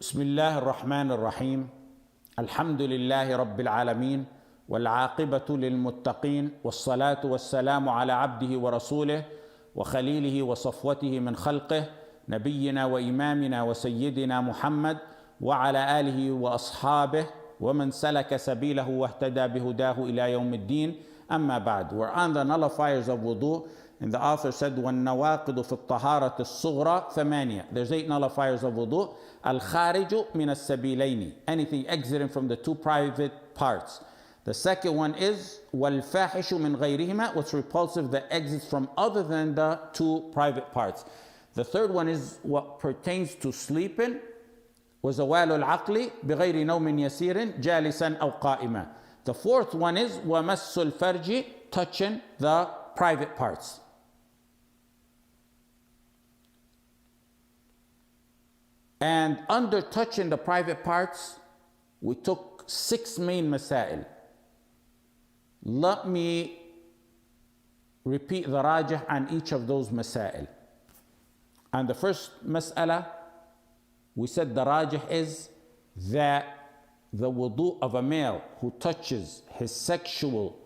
بسم الله الرحمن الرحيم. الحمد لله رب العالمين، والعاقبة للمتقين، والصلاة والسلام على عبده ورسوله وخليله وصفوته من خلقه، نبينا وإمامنا وسيدنا محمد، وعلى آله وأصحابه ومن سلك سبيله واهتدى بهداه إلى يوم الدين. أما بعد, we're on the nullifiers of wudu, and the author said وَالنَّوَاقِضُ فِي الطَّهَارَةِ الصُّغْرَى ثَمَانِيَةٌ. There's 8 nullifiers of wudu. الْخَارِجُ مِنَ السَّبِيلَيْنِ, anything exiting from the 2 private parts. The second one is وَالْفَاحِشُ مِنْ غَيْرِهِمَا, what's repulsive that exits from other than the 2 private parts. The third one is what pertains to sleeping, وَزَوَالُ الْعَقْلِ بِغَيْرِ نَوْمٍ يَسِيرٍ جَالِسًا أَوْ قَائِمًا. The fourth one is وَمَسُّ الْفَرْجِ, touching the private parts. And under touching the private parts, we took 6 main masail. Let me repeat the rajih on each of those masail. And the first mas'ala, we said the rajih is that the wudu of a male who touches his sexual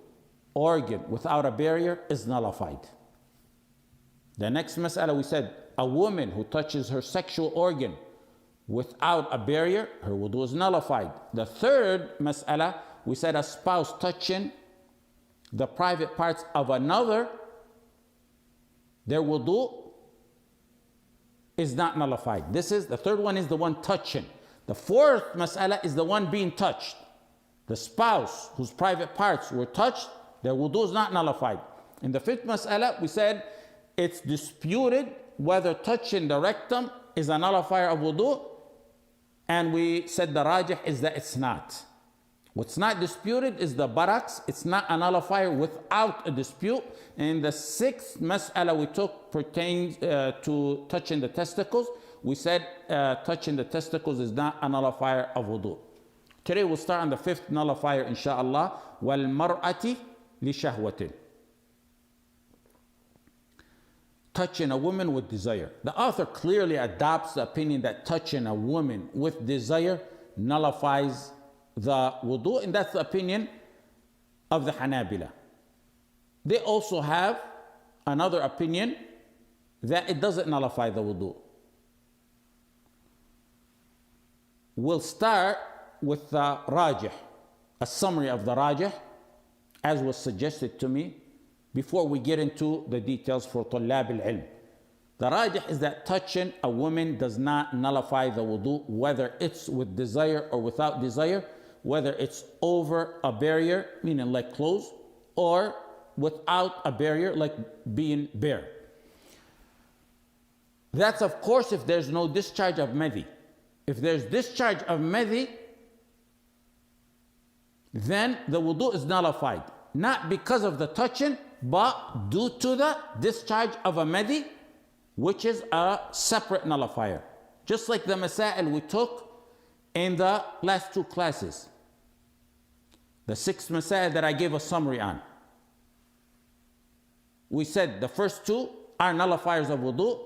organ without a barrier is nullified. The next mas'ala, we said a woman who touches her sexual organ without a barrier, her wudu is nullified. The third mas'ala, we said a spouse touching the private parts of another, their wudu is not nullified. This is, the third one is the one touching. The fourth mas'ala is the one being touched. The spouse whose private parts were touched, their wudu is not nullified. In the fifth mas'ala, we said it's disputed whether touching the rectum is a nullifier of wudu, and we said the rajih is that it's not. What's not disputed is the buttocks. It's not a nullifier without a dispute. And the sixth mas'ala we took pertains to touching the testicles. We said touching the testicles is not a nullifier of wudu. Today we'll start on the fifth nullifier, inshaAllah. وَالْمَرْأَةِ لِشَهْوَةٍ, touching a woman with desire. The author clearly adopts the opinion that touching a woman with desire nullifies the wudu, and that's the opinion of the Hanabila. They also have another opinion that it doesn't nullify the wudu. We'll start with the rajih, a summary of the rajih, as was suggested to me, before we get into the details for طلاب العلم. The rajih is that touching a woman does not nullify the wudu, whether it's with desire or without desire, whether it's over a barrier, meaning like clothes, or without a barrier, like being bare. That's of course if there's no discharge of madhi. If there's discharge of madhi, then the wudu is nullified. Not because of the touching, but due to the discharge of a madhi, which is a separate nullifier. Just like the masail we took in the last 2 classes. The 6 masail that I gave a summary on. We said the first 2 are nullifiers of wudu,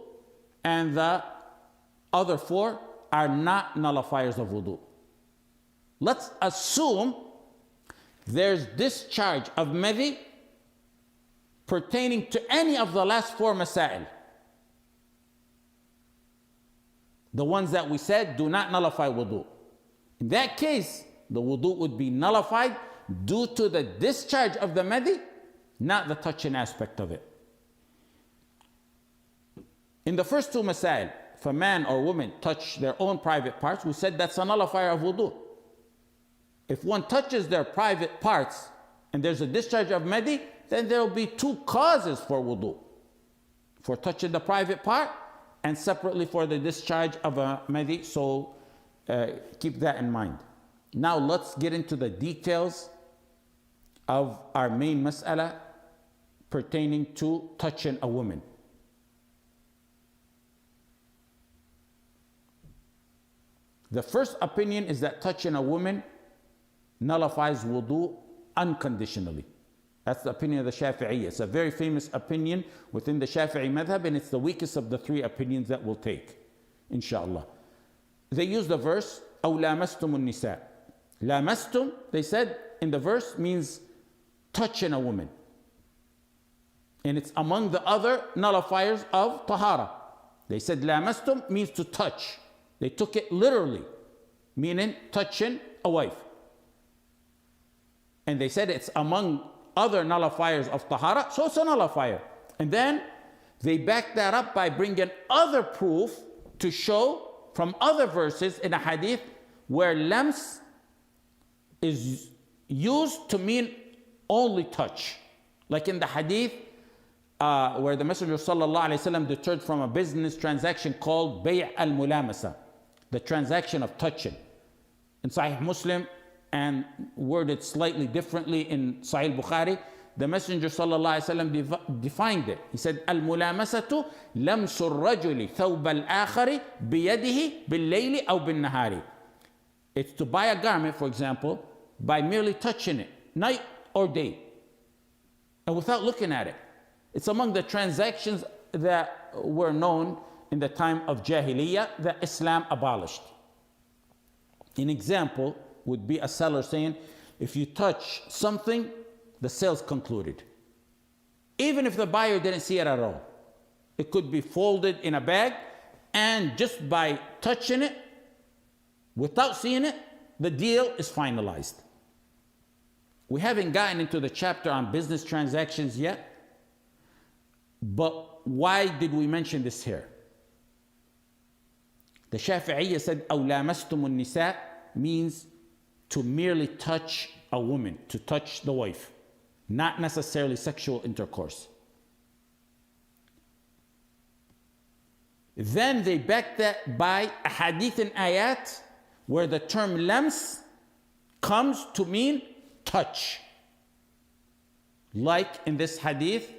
and the other 4 are not nullifiers of wudu. Let's assume there's discharge of madhi pertaining to any of the last 4 masail. The ones that we said do not nullify wudu. In that case, the wudu would be nullified due to the discharge of the madhi, not the touching aspect of it. In the first 2 masail, if a man or woman touch their own private parts, we said that's a nullifier of wudu. If one touches their private parts and there's a discharge of madhi, then there will be 2 causes for wudu. For touching the private part and separately for the discharge of a madhi. So keep that in mind. Now let's get into the details of our main mas'ala pertaining to touching a woman. The first opinion is that touching a woman nullifies wudu unconditionally. That's the opinion of the Shafi'iyya. It's a very famous opinion within the Shafi'i madhab, and it's the weakest of the 3 opinions that we'll take, inshallah. they use the verse أو لامستم النساء. لامستم, they said in the verse, means touching a woman. And it's among the other nullifiers of tahara. They said lamastum means to touch. They took it literally, meaning touching a wife. And they said it's among other nullifiers of tahara, so it's a nullifier. And then they backed that up by bringing other proof to show from other verses in a hadith where lams is used to mean only touch. Like in the hadith where the Messenger sallallahu alaihi wasallam deterred from a business transaction called bay' al-mulamasa, the transaction of touching. In Sahih Muslim, and worded slightly differently in Sahih Bukhari, the Messenger sallallahu alaihi wasallam defined it. He said, "Al-mulamasatu lamsu ar-rajuli thawb al-akhari biyadihi bil-layli aw bin-nahari." It's to buy a garment, for example, by merely touching it, night or day, and without looking at it. It's among the transactions that were known in the time of Jahiliyyah that Islam abolished. An example would be a seller saying, if you touch something, the sale's concluded. Even if the buyer didn't see it at all. It could be folded in a bag, and just by touching it, without seeing it, the deal is finalized. We haven't gotten into the chapter on business transactions yet, but why did we mention this here? The Shafi'iyya said, أَوْ لَامَسْتُمُ النِّسَاء means to merely touch a woman, to touch the wife, not necessarily sexual intercourse. Then they back that by a hadith and ayat where the term lams comes to mean touch. Like in this hadith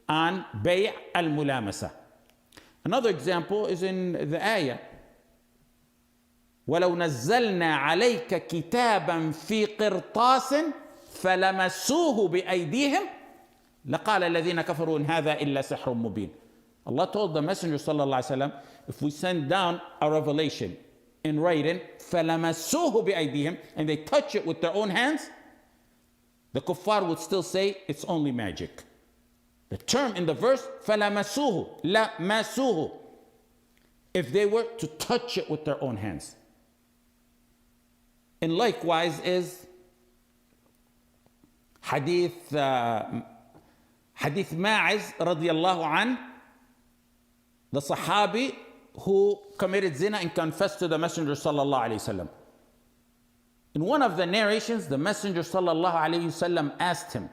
on bay' al-mulamasa. Another example is in the ayah, وَلَوْ نَزَّلْنَا عَلَيْكَ كِتَابًا فِي قِرْطَاسٍ فَلَمَسُوهُ بِأَيْدِيهِمْ لَقَالَ الَّذِينَ كَفَرُوا إِنْ هَذَا إِلَّا سِحْرٌ مُبِينٌ. Allah told the Messenger sallallahu alaihi wasallam, if we send down a revelation in writing, فَلَمَسُوهُ بِأَيْدِيهِمْ, and they touch it with their own hands, the kuffar would still say it's only magic. The term in the verse, فَلَمَسُوهُ لَمَسُوهُ, if they were to touch it with their own hands. And likewise is hadith Ma'iz radiyallahu an, the Sahabi who committed zina and confessed to the Messenger sallallahu alayhi wasallam. In one of the narrations, the Messenger sallallahu alayhi wasallam asked him,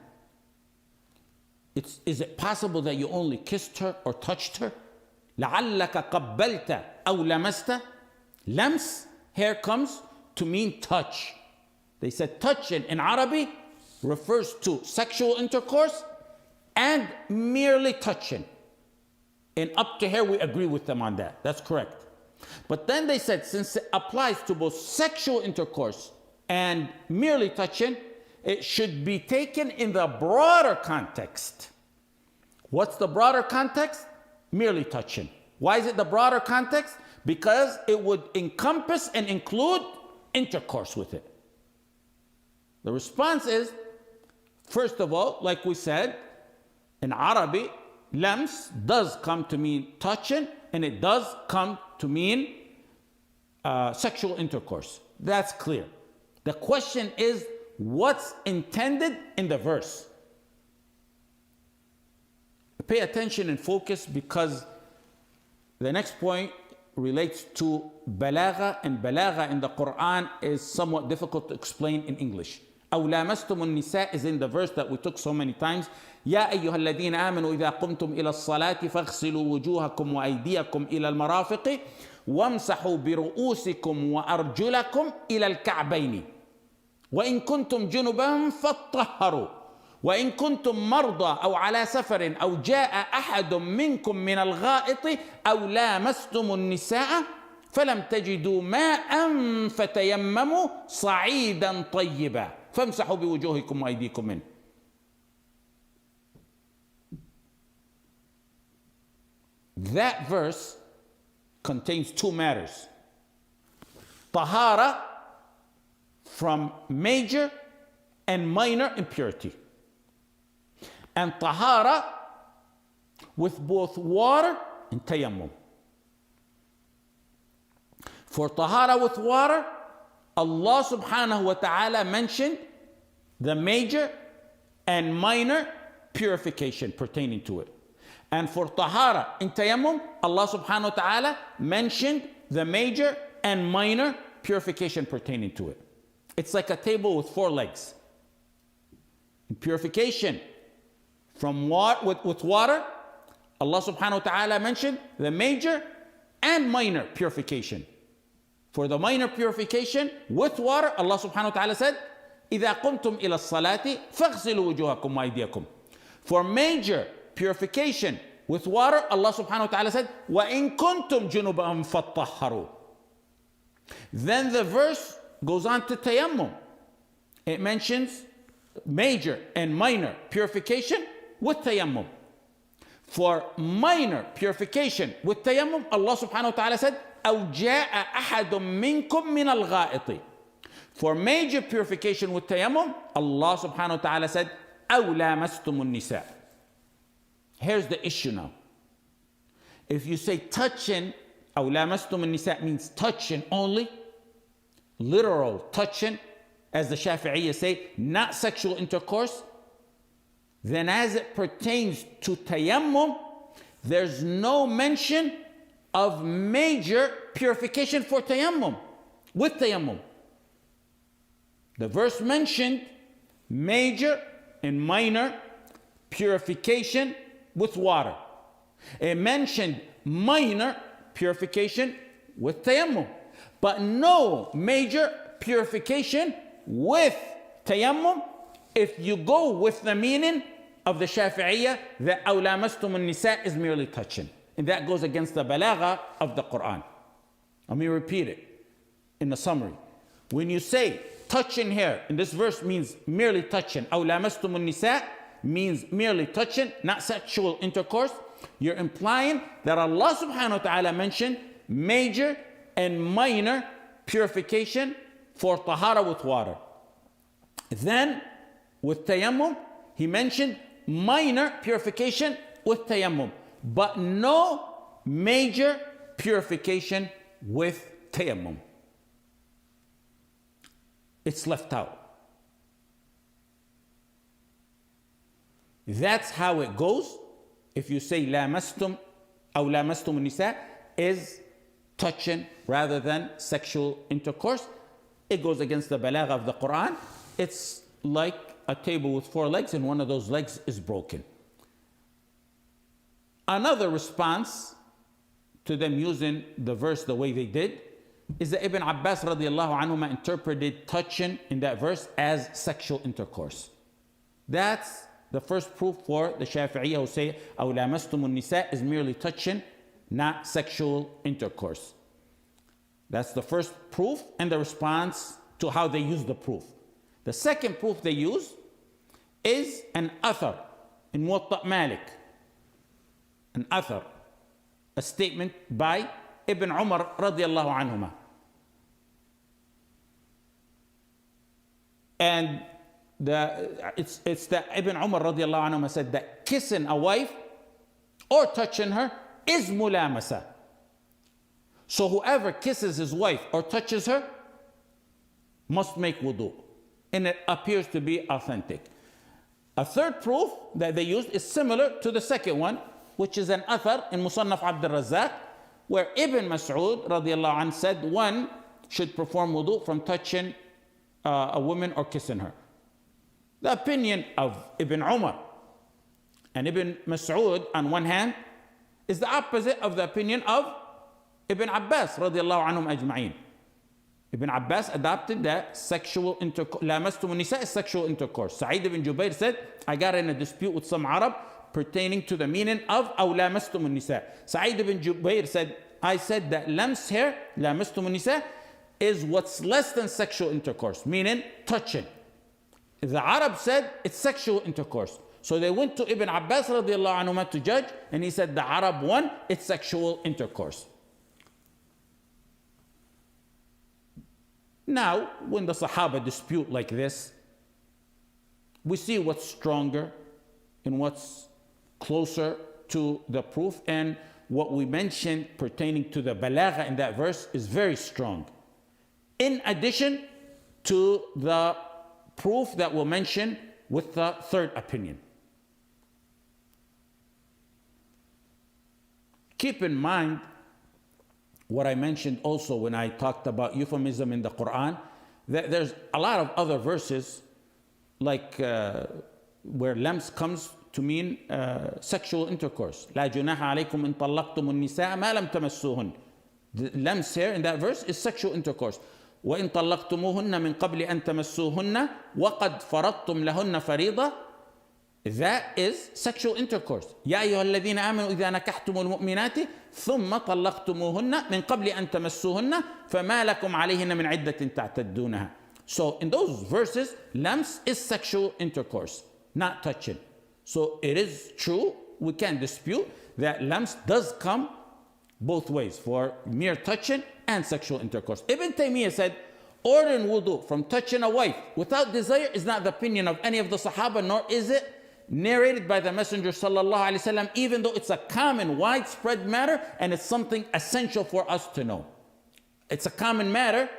is it possible that you only kissed her or touched her? لَعَلَّكَ قَبَّلْتَ أَوْ لَمَسْتَ. Lams here comes to mean touch. They said touching in Arabic refers to sexual intercourse and merely touching. And up to here we agree with them on that. That's correct. But then they said since it applies to both sexual intercourse and merely touching, it should be taken in the broader context. What's the broader context? Merely touching. Why is it the broader context? Because it would encompass and include intercourse with it. The response is, first of all, like we said, in Arabic, lams does come to mean touching, and it does come to mean sexual intercourse. That's clear. The question is, what's intended in the verse? Pay attention and focus, because the next point relates to balagha, and balagha in the Quran is somewhat difficult to explain in English. أَوْ لَامَسْتُمُ النِّسَاء is in the verse that we took so many times. يَا أَيُّهَا الَّذِينَ آمَنُوا إِذَا قُمْتُمْ إِلَى الصَّلَاةِ فَاغْسِلُوا وُجُوهَكُمْ وَأَيْدِيَكُمْ إِلَى الْمَرَافِقِ وَامْسَحُوا بِرُؤُوسِكُمْ وَأَرْجُلَكُمْ إِلَى الْكَعْبَيْنِ وَإِن كُنتُمْ جُنُبًا فَاطَّهَّرُوا وإن كنتم مرضى أو على سفر أو جاء أحد منكم من الغائط أو لامستم النساء فلم تجدوا ماء فتيمموا صعيدا طيبا فامسحوا بوجوهكم وأيديكم منه. That verse contains two matters. tahara from major and minor impurity, and tahara with both water and tayammum. For tahara with water, Allah subhanahu wa ta'ala mentioned the major and minor purification pertaining to it. And for tahara in tayammum, Allah subhanahu wa ta'ala mentioned the major and minor purification pertaining to it. It's like a table with 4 legs. In purification from with water, Allah subhanahu wa ta'ala mentioned the major and minor purification. For the minor purification with water, Allah subhanahu wa ta'ala said, إِذَا قُمْتُمْ إِلَى الصَّلَاةِ فَاغْسِلُوا وُجُوهَكُمْ وَأَيْدِيَكُمْ. For major purification with water, Allah subhanahu wa ta'ala said, وَإِن كُنْتُمْ جُنُبًا فَاتَّطَهَّرُوا. Then the verse goes on to tayammum. It mentions major and minor purification with tayammum. For minor purification with tayammum, Allah subhanahu wa ta'ala said, أَوْ جَاءَ أَحَدٌ مِّنكُم مِّنَ الْغَائِطِ. For major purification with tayammum, Allah subhanahu wa ta'ala said, أَوْ لَامَسْتُمُ النِّسَاءَ. Here's the issue now. If you say touching, أَوْ لَامَسْتُمُ النِّسَاء means touching only, literal touching, as the Shafi'iyya say, not sexual intercourse, then as it pertains to tayammum, there's no mention of major purification for tayammum, with tayammum. The verse mentioned major and minor purification with water. It mentioned minor purification with tayammum, but no major purification with tayammum if you go with the meaning of the Shafi'iyya that أَوْ لَامَسْتُمُ النِّسَاء is merely touching. And that goes against the balagha of the Quran. Let me repeat it in the summary. When you say touching here, in this verse means merely touching. أَوْ لَامَسْتُمُ النِّسَاء means merely touching, not sexual intercourse. You're implying that Allah subhanahu wa ta'ala mentioned major and minor purification for tahara with water. Then with tayammum, he mentioned minor purification with tayammum, but no major purification with tayammum. It's left out. That's how it goes. If you say lamastum أو lamastum النساء is touching rather than sexual intercourse, it goes against the balagha of the Quran. It's like a table with 4 legs and one of those legs is broken. Another response to them using the verse the way they did is that Ibn Abbas radiallahu anhuma interpreted touching in that verse as sexual intercourse. That's the first proof for the Shafi'iyya who say أَوْ لَامَسْتُمُ النِّسَاء is merely touching, not sexual intercourse. That's the first proof and the response to how they use the proof. The second proof they use is an athar in Muwatta Malik. An athar, a statement by Ibn Umar radiallahu anhuma. And it's that Ibn Umar radiallahu anhuma said that kissing a wife or touching her is mulamasa. So whoever kisses his wife or touches her must make wudu. And it appears to be authentic. A third proof that they used is similar to the second one, which is an athar in Musannaf Abd al-Razzaq, where Ibn Mas'ud radiallahu anh said one should perform wudu from touching a woman or kissing her. The opinion of Ibn Umar and Ibn Mas'ud on one hand is the opposite of the opinion of Ibn Abbas radiallahu anhum ajma'in. Ibn Abbas adopted that sexual intercourse, lamastum nisa is sexual intercourse. Sa'id ibn Jubair said, I got in a dispute with some Arab pertaining to the meaning of أو لامستم النساء. Sa'id ibn Jubair said, I said that lams here, lamastum nisa, is what's less than sexual intercourse, meaning touching. The Arab said it's sexual intercourse. So they went to Ibn Abbas radiallahu anhuma to judge, and he said the Arab won, it's sexual intercourse. Now, when the Sahaba dispute like this, we see what's stronger and what's closer to the proof, and what we mentioned pertaining to the balagha in that verse is very strong. In addition to the proof that we'll mention with the third opinion. Keep in mind what I mentioned also when I talked about euphemism in the Quran, that there's a lot of other verses like where lams comes to mean sexual intercourse. لا جناح عليكم إن طلقتم النساء ما لم تمسوهن. The lams here in that verse is sexual intercourse. وإن طلقتموهن من قبل أن تمسوهن وقد فرضتم لهن فريضة. That is sexual intercourse. يا أيها الذين آمنوا إذا نكحتم المؤمنات ثم طلقتموهن من قبل أن تمسوهن فما لكم عليهن من عدة تعتدونها. So in those verses, lams is sexual intercourse, not touching. So it is true, we can't dispute that lams does come both ways, for mere touching and sexual intercourse. Ibn Taymiyyah said, ordering wudu from touching a wife without desire is not the opinion of any of the Sahaba, nor is it narrated by the Messenger sallallahu alaihi wasallam, even though it's a common, widespread matter and it's something essential for us to know. It's a common matter,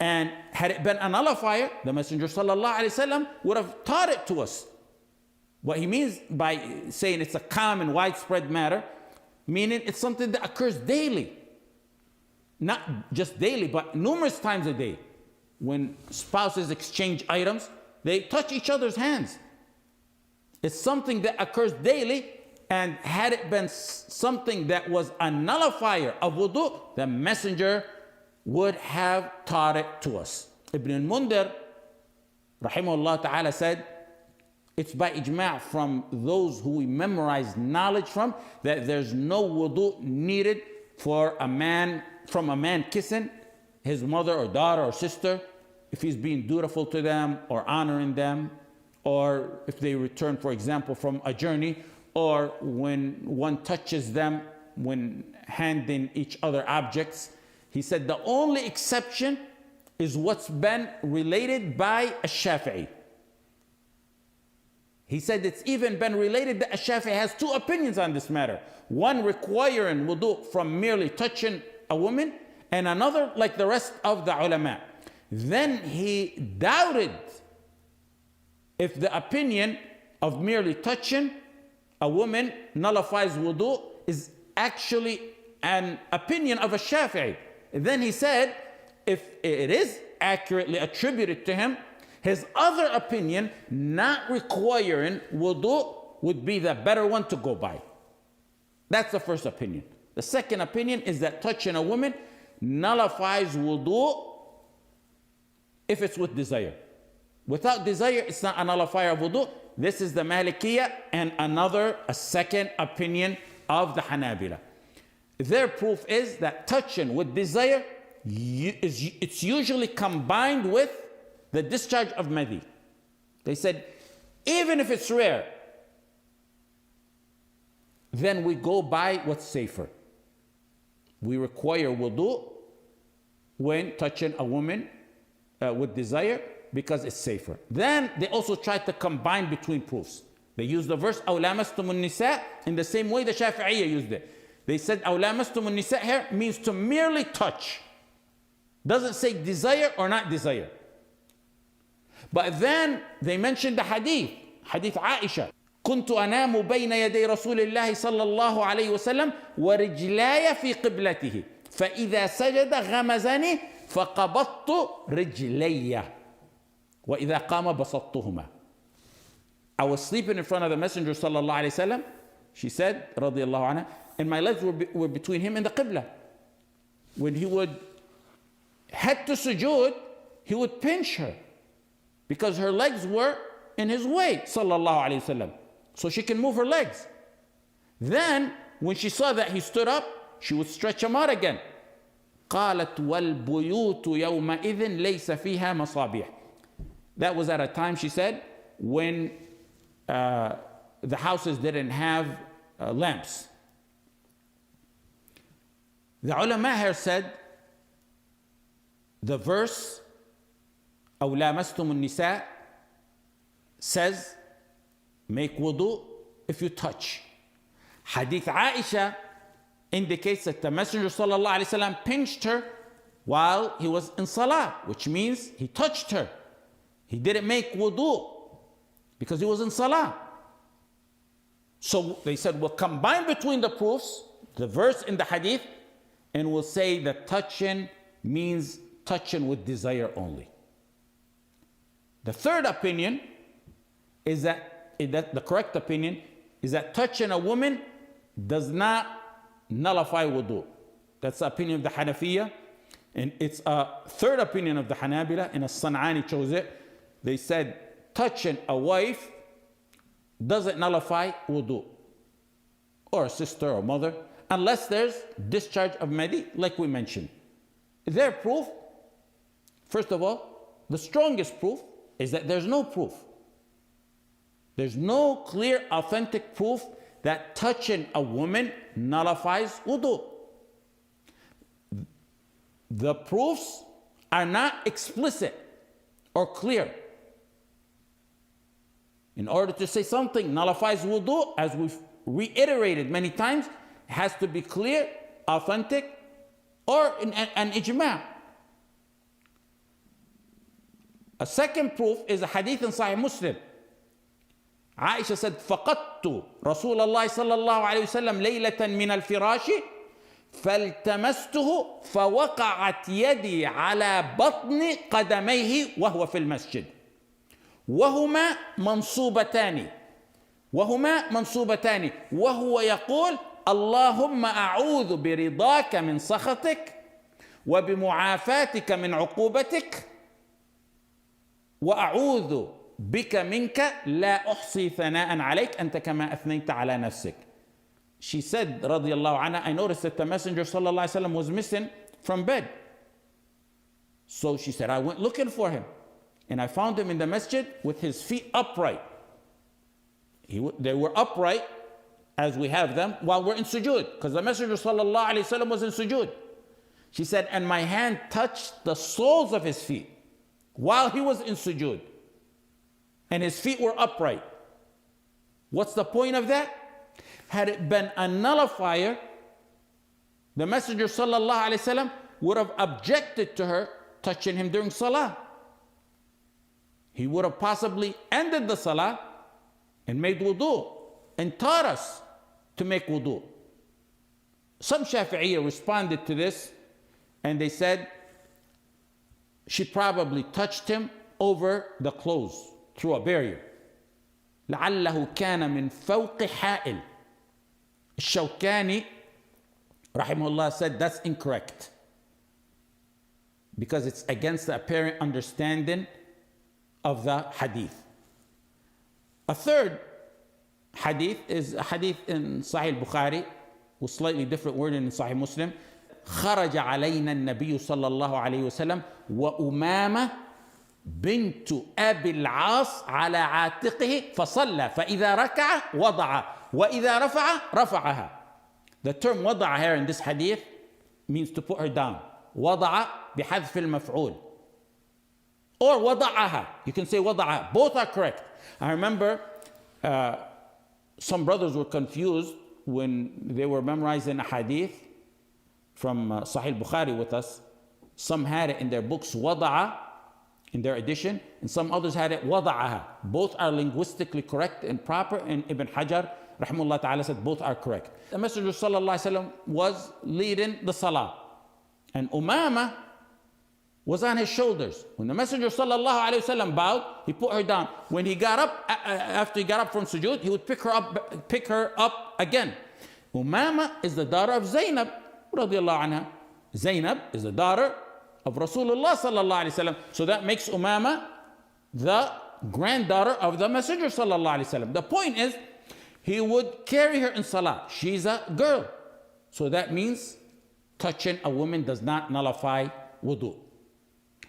and had it been a nullifier, the Messenger sallallahu alaihi wasallam would have taught it to us. What he means by saying it's a common, widespread matter, meaning it's something that occurs daily. Not just daily, but numerous times a day. When spouses exchange items, they touch each other's hands. It's something that occurs daily, and had it been something that was a nullifier of wudu, the Messenger would have taught it to us. Ibn al-Mundhir, rahimahullah ta'ala, said, it's by ijma' from those who we memorize knowledge from that there's no wudu needed for a man, from a man kissing his mother or daughter or sister, if he's being dutiful to them or honoring them, or if they return, for example, from a journey, or when one touches them when handing each other objects. He said the only exception is what's been related by Ash-Shafi'i. He said it's even been related that Ash-Shafi'i has two opinions on this matter. One requiring wudu from merely touching a woman, and another like the rest of the ulama. Then he doubted if the opinion of merely touching a woman nullifies wudu is actually an opinion of a Shafi'i. Then he said, if it is accurately attributed to him, his other opinion, not requiring wudu, would be the better one to go by. That's the first opinion. The second opinion is that touching a woman nullifies wudu if it's with desire. Without desire, it's not a nullifier of wudu. This is the Malikiyah and a second opinion of the Hanabila. Their proof is that touching with desire, it's usually combined with the discharge of madhi. They said, even if it's rare, then we go by what's safer. We require wudu when touching a woman with desire, because it's safer. Then they also tried to combine between proofs. They used the verse أَوْ لَامَسْتُمُ النِّسَاء in the same way the Shafi'iyya used it. They said أَوْ لَامَسْتُمُ النِّسَاء here means to merely touch. Doesn't say desire or not desire. But then they mentioned the hadith Aisha. كنت أنام بين يدي رسول الله صلى الله عليه وسلم ورجلاي في قبلته فإذا سجد غمزني فقبضت رجلي وإذا قام بسطتهما. I was sleeping in front of the Messenger صلى الله عليه وسلم, she said رضي الله عنها, and my legs were between him and the Qibla. When he would head to sujood, he would pinch her because her legs were in his way, sallallahu alayhi wasallam, so she can move her legs. Then when she saw that he stood up, she would stretch him out again. قالت والبيوت يومئذ ليس فيها مصابيح. That was at a time, she said, when the houses didn't have lamps. The ulama here said the verse أو لامستم النساء says make wudu if you touch. Hadith Aisha indicates that the Messenger sallallahu alaihi wasallam pinched her while he was in salah, which means he touched her. He didn't make wudu because he was in salah. So they said, we'll combine between the proofs, the verse in the hadith, and we'll say that touching means touching with desire only. The third opinion is that the correct opinion is that touching a woman does not nullify wudu. That's the opinion of the Hanafiya, and it's a third opinion of the Hanabila, and As-San'ani chose it. They said touching a wife doesn't nullify wudu, or a sister or mother, unless there's discharge of madi, like we mentioned. Their proof, first of all, the strongest proof is that there's no proof. There's no clear, authentic proof that touching a woman nullifies wudu. The proofs are not explicit or clear. In order to say something nullifies wudu, as we've reiterated many times, it has to be clear, authentic, or an ijma'. A second proof is a hadith in Sahih Muslim. Aisha said, فَقَدْتُ رَسُولَ اللَّهِ صَلَّى اللَّهُ عَلَيْهِ وسلم لَيْلَةً مِنَ الْفِرَاشِ فَالْتَمَسْتُهُ فَوَقَعَتْ يَدِي عَلَى بَطْنِ قَدَمَيْهِ وَهُوَ فِي الْمَسْجِدِ وهما منصوبتان وهو يقول اللهم أعوذ برضاك من سخطك وبمعافاتك من عقوبتك وأعوذ بك منك لا أحصي ثناء عليك أنت كما أثنيت على نفسك. She said, رضي الله عنها, I noticed that the Messenger صلى الله عليه وسلم was missing from bed. So she said, I went looking for him. And I found him in the masjid with his feet upright. They were upright as we have them while we're in sujood, because the Messenger sallallahu alaihi wasallam was in sujood. She said, and my hand touched the soles of his feet while he was in sujood. And his feet were upright. What's the point of that? Had it been a nullifier, the Messenger sallallahu alaihi wasallam would have objected to her touching him during salah. He would have possibly ended the salah and made wudu and taught us to make wudu. Some Shafi'iyya responded to this and they said she probably touched him over the clothes through a barrier. لعله كان من فوق حائل. Shawkani rahimahullah said that's incorrect because it's against the apparent understanding of the hadith. A third hadith is a hadith in Sahih Bukhari with slightly different wording in Sahih Muslim. خرج علينا النبي صلى الله عليه وسلم وأمامة بنت أبي العاص على عاتقه فصلى فإذا ركع وضع وإذا رفع رفعها. The term وضع here in this hadith means to put her down. وضع بحذف المفعول. Or وضعها. You can say وضعها. Both are correct. I remember some brothers were confused when they were memorizing a hadith from Sahih Bukhari with us. Some had it in their books وضع in their edition, and some others had it وضعها. Both are linguistically correct and proper, and Ibn Hajar rahimahullah ta'ala said both are correct. The Messenger sallallahu alaihi wasallam was leading the salah, and Umama was on his shoulders. When the Messenger sallallahu alaihi wasallam bowed, he put her down. When he got up, after he got up from sujood, he would pick her up again. Umama is the daughter of Zainab radiallahu anha. Zainab is the daughter of Rasulullah sallallahu alaihi wasallam. So that makes Umama the granddaughter of the Messenger sallallahu alaihi wasallam. The point is, he would carry her in salah. She's a girl. So that means touching a woman does not nullify wudu.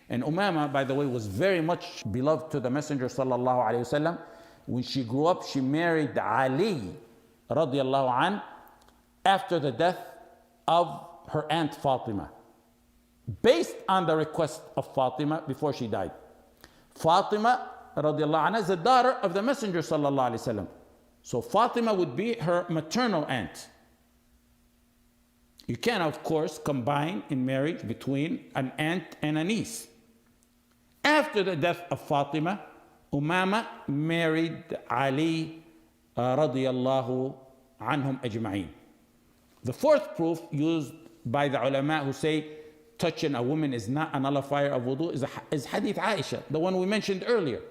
And Umama, by the way, was very much beloved to the Messenger sallallahu alaihi wasallam. When she grew up, she married Ali radiallahu an after the death of her aunt Fatima. based on the request of Fatima before she died. Fatima radiallahu anha is the daughter of the Messenger sallallahu alaihi wasallam. So Fatima would be her maternal aunt. You can, of course, combine in marriage between an aunt and a niece. After the death of Fatima, Umama married Ali radiyallahu anhum ajma'in. The fourth proof used by the ulama who say touching a woman is not a nullifier of wudu is hadith Aisha, the one we mentioned earlier.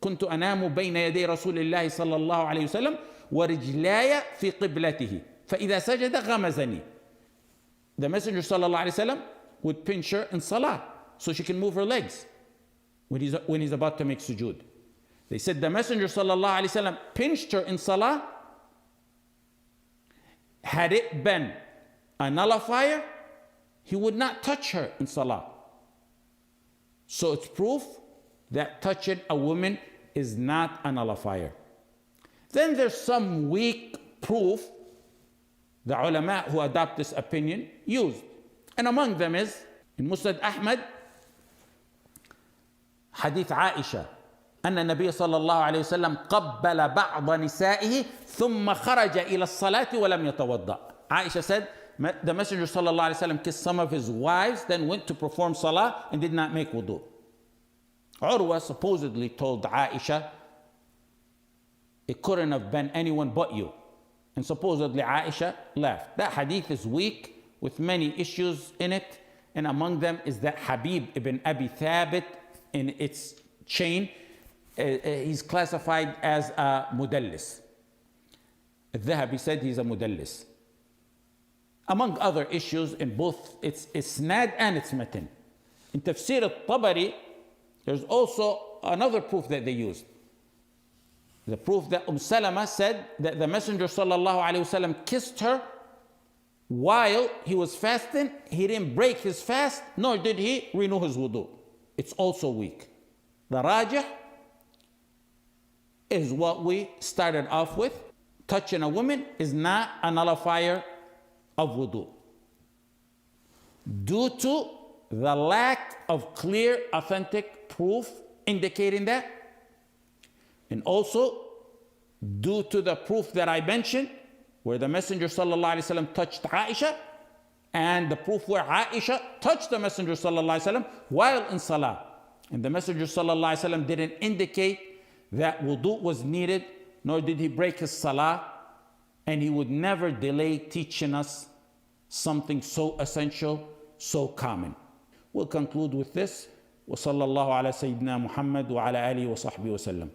كنت أنام بين يدي رسول الله صلى الله عليه وسلم ورجلاي في قبلته فإذا سجد غمزني. The Messenger sallallahu alaihi wasallam would pinch her in salah so she can move her legs when he's about to make sujood. They said the Messenger sallallahu alaihi wasallam pinched her in salah. Had it been a nullifier, he would not touch her in salah. So it's proof that touching a woman is not a nullifier. Then there's some weak proof the ulama who adopt this opinion used. And among them is, in Musnad Ahmad, Hadith Aisha, أن النبي صلى الله عليه وسلم قبل بعض نسائه ثم خرج إلى الصلاة ولم يتوضأ. Aisha said, the Messenger صلى الله عليه وسلم kissed some of his wives, then went to perform salah and did not make wudu. Urwa supposedly told Aisha, it couldn't have been anyone but you. And supposedly Aisha laughed. That hadith is weak with many issues in it. And among them is that Habib ibn Abi Thabit in its chain. He's classified as a mudallis. Al-Dhahabi said he's a mudallis. Among other issues in both its isnad and its matan. In Tafsir al-Tabari, there's also another proof that they used. The proof that Salama said that the Messenger sallallahu alaihi wasallam kissed her while he was fasting. He didn't break his fast, nor did he renew his wudu. It's also weak. The rajih is what we started off with. Touching a woman is not a nullifier of wudu, due to the lack of clear, authentic proof indicating that, and also due to the proof that I mentioned, where the Messenger sallallahu alaihi wasallam touched Aisha, and the proof where Aisha touched the Messenger sallallahu alaihi wasallam while in salah, and the Messenger sallallahu alaihi wasallam didn't indicate that wudu was needed, nor did he break his salah, and he would never delay teaching us something so essential, so common. We'll conclude with this. وصلى الله على سيدنا محمد وعلى آله وصحبه وسلم.